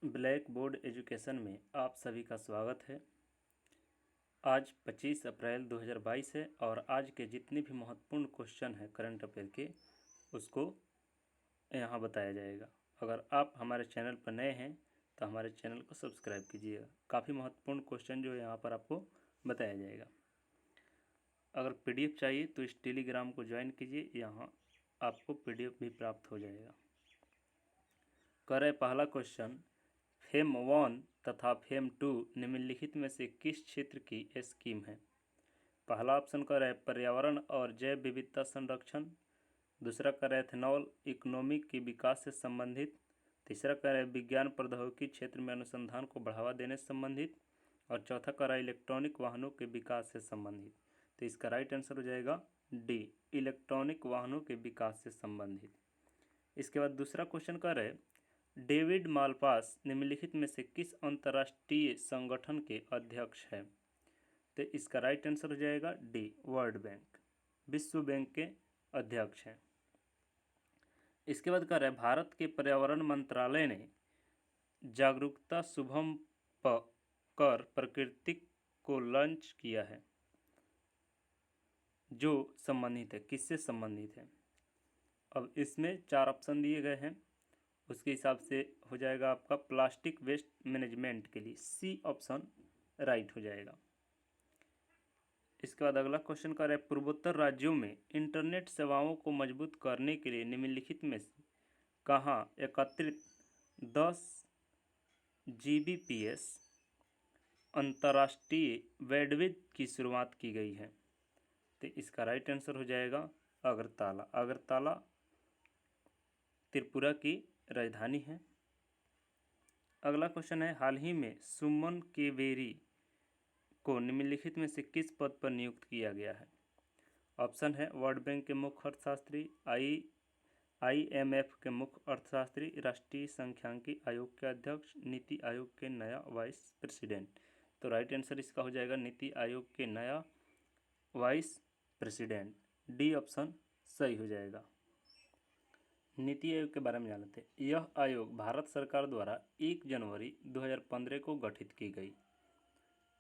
Black board education में आप सभी का स्वागत है। आज 25 अप्रैल 2022 है और आज के जितने भी महत्वपूर्ण क्वेश्चन हैं करंट अफेयर के उसको यहाँ बताया जाएगा। अगर आप हमारे चैनल पर नए हैं तो हमारे चैनल को सब्सक्राइब कीजिएगा। काफ़ी महत्वपूर्ण क्वेश्चन जो है यहाँ पर आपको बताया जाएगा। अगर PDF चाहिए तो इस टेलीग्राम को ज्वाइन कीजिए, यहाँ आपको PDF भी प्राप्त हो जाएगा। कर पहला क्वेश्चन, फेम 1 तथा फेम 2 निम्नलिखित में से किस क्षेत्र की स्कीम है? पहला ऑप्शन कर है पर्यावरण और जैव विविधता संरक्षण, दूसरा कर है एथेनॉल इकोनॉमी के विकास से संबंधित, तीसरा कर है विज्ञान प्रौद्योगिकी क्षेत्र में अनुसंधान को बढ़ावा देने से संबंधित और चौथा कर है इलेक्ट्रॉनिक वाहनों के विकास से संबंधित। तो इसका राइट आंसर हो जाएगा डी, इलेक्ट्रॉनिक वाहनों के विकास से संबंधित। इसके बाद दूसरा क्वेश्चन कर है डेविड मालपास निम्नलिखित में से किस अंतर्राष्ट्रीय संगठन के अध्यक्ष हैं? तो इसका राइट आंसर हो जाएगा डी, वर्ल्ड बैंक, विश्व बैंक के अध्यक्ष हैं। इसके बाद कर है भारत के पर्यावरण मंत्रालय ने जागरूकता शुभम कर प्रकृति को लॉन्च किया है, जो संबंधित है, किससे संबंधित है? अब इसमें 4 ऑप्शन दिए गए हैं, उसके हिसाब से हो जाएगा आपका प्लास्टिक वेस्ट मैनेजमेंट के लिए सी ऑप्शन राइट हो जाएगा। इसके बाद अगला क्वेश्चन कर रहा है पूर्वोत्तर राज्यों में इंटरनेट सेवाओं को मजबूत करने के लिए निम्नलिखित में से कहाँ एकत्रित 10 Gbps अंतर्राष्ट्रीय बैंडविड्थ की शुरुआत की गई है? तो इसका राइट आंसर हो जाएगा अगरतला। अगरतला त्रिपुरा की राजधानी है। अगला क्वेश्चन है हाल ही में सुमन केवेरी को निम्नलिखित में से किस पद पर नियुक्त किया गया है? ऑप्शन है वर्ल्ड बैंक के मुख्य अर्थशास्त्री, IMF के मुख्य अर्थशास्त्री, राष्ट्रीय सांख्यिकी आयोग के अध्यक्ष, नीति आयोग के नया वाइस प्रेसिडेंट। तो राइट आंसर इसका हो जाएगा नीति आयोग के नया वाइस प्रेसिडेंट, डी ऑप्शन सही हो जाएगा। नीति आयोग के बारे में जान लेते हैं। यह आयोग भारत सरकार द्वारा 1 जनवरी 2015 को गठित की गई,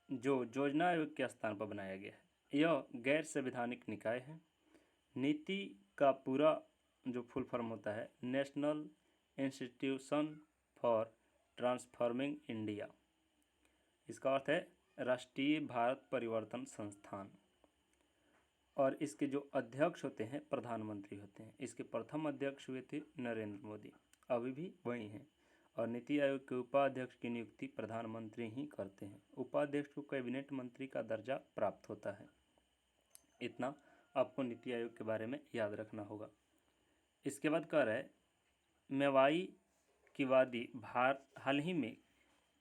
जो योजना आयोग के स्थान पर बनाया गया है। यह गैर संवैधानिक निकाय है। नीति का पूरा जो फुल फॉर्म होता है national institution for transforming India. इसका अर्थ है राष्ट्रीय भारत परिवर्तन संस्थान। और इसके जो अध्यक्ष होते हैं प्रधानमंत्री होते हैं। इसके प्रथम अध्यक्ष हुए थे नरेंद्र मोदी, अभी भी वही हैं। और नीति आयोग के उपाध्यक्ष की नियुक्ति प्रधानमंत्री ही करते हैं। उपाध्यक्ष को कैबिनेट मंत्री का दर्जा प्राप्त होता है। इतना आपको नीति आयोग के बारे में याद रखना होगा। इसके बाद कह रहा है मेवाई की वादी हाल ही में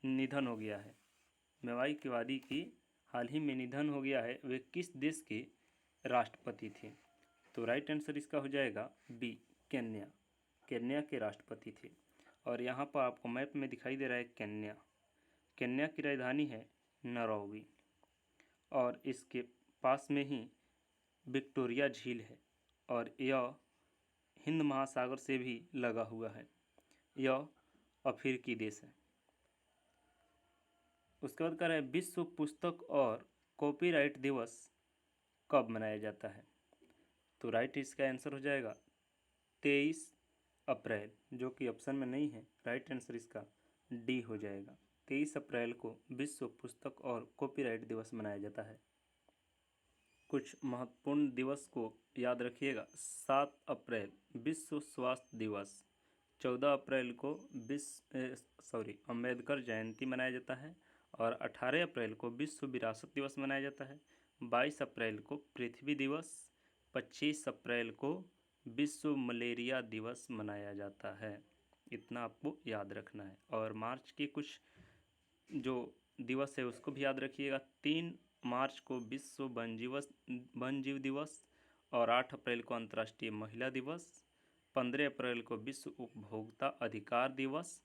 निधन हो गया है। मेवाई की वादी की हाल ही में निधन हो गया है, वे किस देश के राष्ट्रपति थे? तो राइट आंसर इसका हो जाएगा बी, केन्या। केन्या के राष्ट्रपति थे। और यहाँ पर आपको मैप में दिखाई दे रहा है केन्या। केन्या की राजधानी है नैरोबी और इसके पास में ही विक्टोरिया झील है और यह हिंद महासागर से भी लगा हुआ है। यह अफ्रीकी देश है। उसके बाद कह रहा है विश्व पुस्तक और कॉपीराइट दिवस कब मनाया जाता है? तो राइट इसका आंसर हो जाएगा 23 अप्रैल, जो कि ऑप्शन में नहीं है। राइट आंसर इसका डी हो जाएगा। 23 अप्रैल को विश्व पुस्तक और कॉपीराइट दिवस मनाया जाता है। कुछ महत्वपूर्ण दिवस को याद रखिएगा। 7 अप्रैल विश्व स्वास्थ्य दिवस, 14 अप्रैल को अम्बेडकर जयंती मनाया जाता है और 18 अप्रैल को विश्व विरासत दिवस मनाया जाता है। 22 अप्रैल को पृथ्वी दिवस, 25 अप्रैल को विश्व मलेरिया दिवस मनाया जाता है। इतना आपको याद रखना है। और मार्च के कुछ जो दिवस है उसको भी याद रखिएगा। 3 मार्च को विश्व वन जीव दिवस और 8 अप्रैल को अंतर्राष्ट्रीय महिला दिवस, 15 अप्रैल को विश्व उपभोक्ता अधिकार दिवस,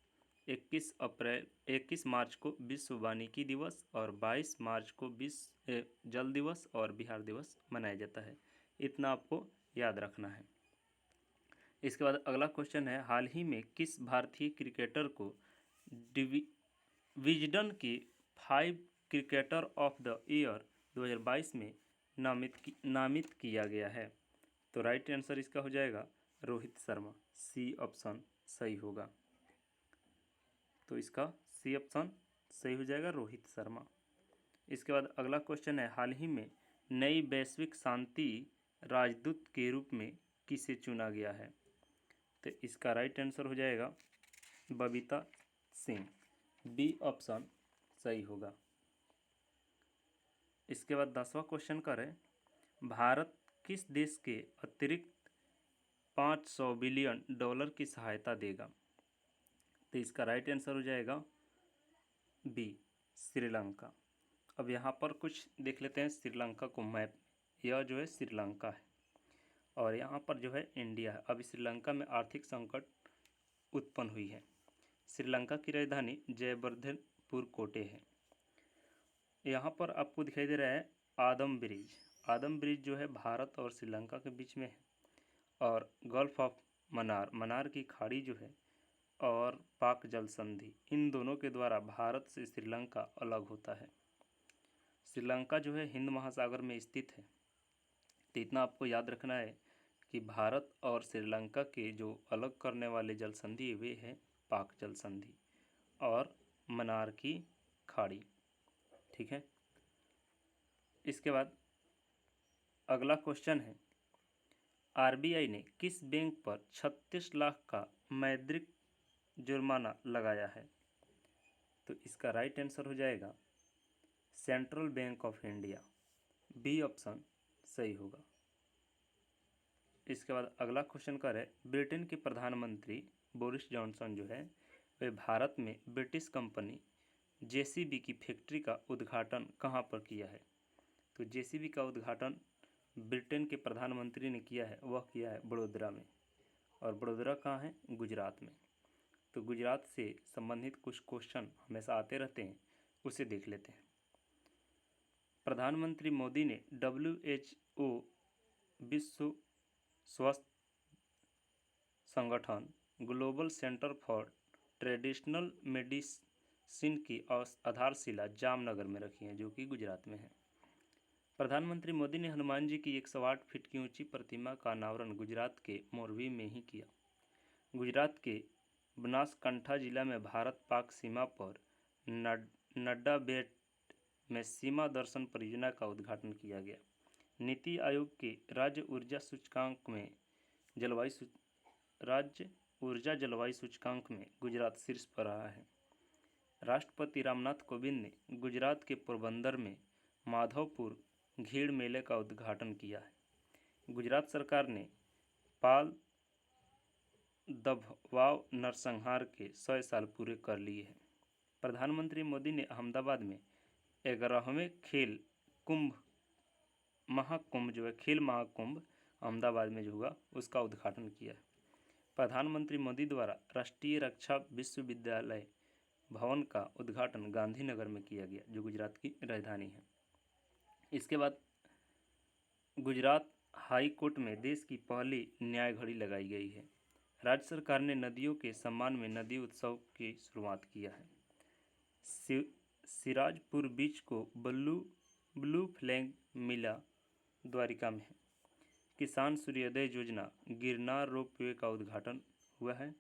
21 मार्च को विश्व वानिकी दिवस और 22 मार्च को विश्व जल दिवस और बिहार दिवस मनाया जाता है। इतना आपको याद रखना है। इसके बाद अगला क्वेश्चन है हाल ही में किस भारतीय क्रिकेटर को विजडन की 5 क्रिकेटर ऑफ द ईयर 2022 में नामित किया गया है। तो राइट आंसर इसका हो जाएगा रोहित शर्मा। सी ऑप्शन सही होगा। तो इसका सी ऑप्शन सही हो जाएगा, रोहित शर्मा। इसके बाद अगला क्वेश्चन है, हाल ही में नई वैश्विक शांति राजदूत के रूप में किसे चुना गया है? तो इसका राइट आंसर हो जाएगा बबीता सिंह। बी ऑप्शन सही होगा। इसके बाद 10वां क्वेश्चन करें, भारत किस देश के अतिरिक्त $500 बिलियन की सहायता देगा? तो इसका राइट आंसर हो जाएगा बी श्रीलंका। अब यहाँ पर कुछ देख लेते हैं श्रीलंका को मैप। यह जो है श्रीलंका है और यहाँ पर जो है इंडिया है। अभी श्रीलंका में आर्थिक संकट उत्पन्न हुई है। श्रीलंका की राजधानी जयवर्धनपुर कोटे है। यहाँ पर आपको दिखाई दे रहा है आदम ब्रिज। आदम ब्रिज जो है भारत और श्रीलंका के बीच में है और गल्फ ऑफ मन्नार की खाड़ी जो है और पाक जल संधि, इन दोनों के द्वारा भारत से श्रीलंका अलग होता है। श्रीलंका जो है हिंद महासागर में स्थित है। तो इतना आपको याद रखना है कि भारत और श्रीलंका के जो अलग करने वाले जल संधि वे है पाक जल संधि और मन्नार की खाड़ी। ठीक है। इसके बाद अगला क्वेश्चन है, आरबीआई ने किस बैंक पर 36 लाख का मौद्रिक जुर्माना लगाया है? तो इसका राइट आंसर हो जाएगा central bank of India. B option सही होगा। इसके बाद अगला क्वेश्चन कर है, ब्रिटेन के प्रधानमंत्री बोरिस जॉनसन जो है वे भारत में ब्रिटिश कंपनी जेसीबी की फैक्ट्री का उद्घाटन कहाँ पर किया है? तो जेसीबी का उद्घाटन ब्रिटेन के प्रधानमंत्री ने किया है, वह किया है बड़ोदरा में। और बड़ोदरा कहाँ है? गुजरात में। तो गुजरात से संबंधित कुछ क्वेश्चन हमेशा आते रहते हैं, उसे देख लेते हैं। प्रधानमंत्री मोदी ने WHO विश्व स्वास्थ्य संगठन global centre for traditional medicine की आधारशिला जामनगर में रखी है, जो कि गुजरात में है। प्रधानमंत्री मोदी ने हनुमान जी की 108 फीट की ऊंची प्रतिमा का अनावरण गुजरात के मोरबी में ही किया। गुजरात के बनासकांठा जिला में भारत पाक सीमा पर नड्डा बेट में सीमा दर्शन परियोजना का उद्घाटन किया गया। नीति आयोग के राज्य ऊर्जा जलवायु सूचकांक में गुजरात शीर्ष पर रहा है। राष्ट्रपति रामनाथ कोविंद ने गुजरात के पोरबंदर में माधवपुर घीड़ मेले का उद्घाटन किया है। गुजरात सरकार ने पाल दभवाव नरसंहार के 100 साल पूरे कर लिए हैं। प्रधानमंत्री मोदी ने अहमदाबाद में 11वें खेल महाकुंभ अहमदाबाद में जो हुआ उसका उद्घाटन किया है। प्रधानमंत्री मोदी द्वारा राष्ट्रीय रक्षा विश्वविद्यालय भवन का उद्घाटन गांधीनगर में किया गया, जो गुजरात की राजधानी है। इसके बाद गुजरात हाई कोर्ट में देश की पहली न्याय घड़ी लगाई गई है। राज्य सरकार ने नदियों के सम्मान में नदी उत्सव की शुरुआत किया है। सिराजपुर बीच को ब्लू फ्लैग मिला द्वारिका में है। किसान सूर्योदय योजना गिरनार रोपवे का उद्घाटन हुआ है।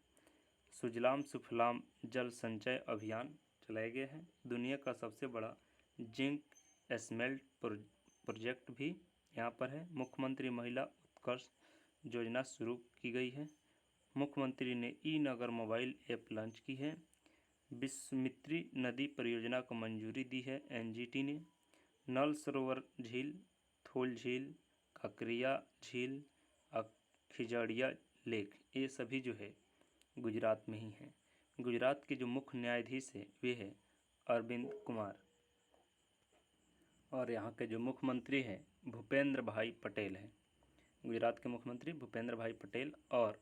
सुजलाम सुफलाम जल संचय अभियान चलाए गए हैं। दुनिया का सबसे बड़ा जिंक स्मेल्ट प्रोजेक्ट भी यहाँ पर है। मुख्यमंत्री महिला उत्कर्ष योजना शुरू की गई है। मुख्यमंत्री ने ई-नगर मोबाइल ऐप लॉन्च की है। विश्वामित्री नदी परियोजना को मंजूरी दी है एनजीटी ने। नल सरोवर झील, थोल झील, काकरिया झील, खिजड़िया लेक, ये सभी जो है गुजरात में ही हैं। गुजरात के जो मुख्य न्यायाधीश है वे है अरविंद कुमार और यहाँ के जो मुख्यमंत्री हैं भूपेंद्र भाई पटेल हैं। गुजरात के मुख्यमंत्री भूपेंद्र भाई पटेल और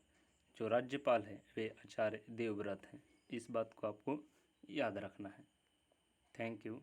जो राज्यपाल हैं वे आचार्य देवव्रत हैं। इस बात को आपको याद रखना है। Thank you.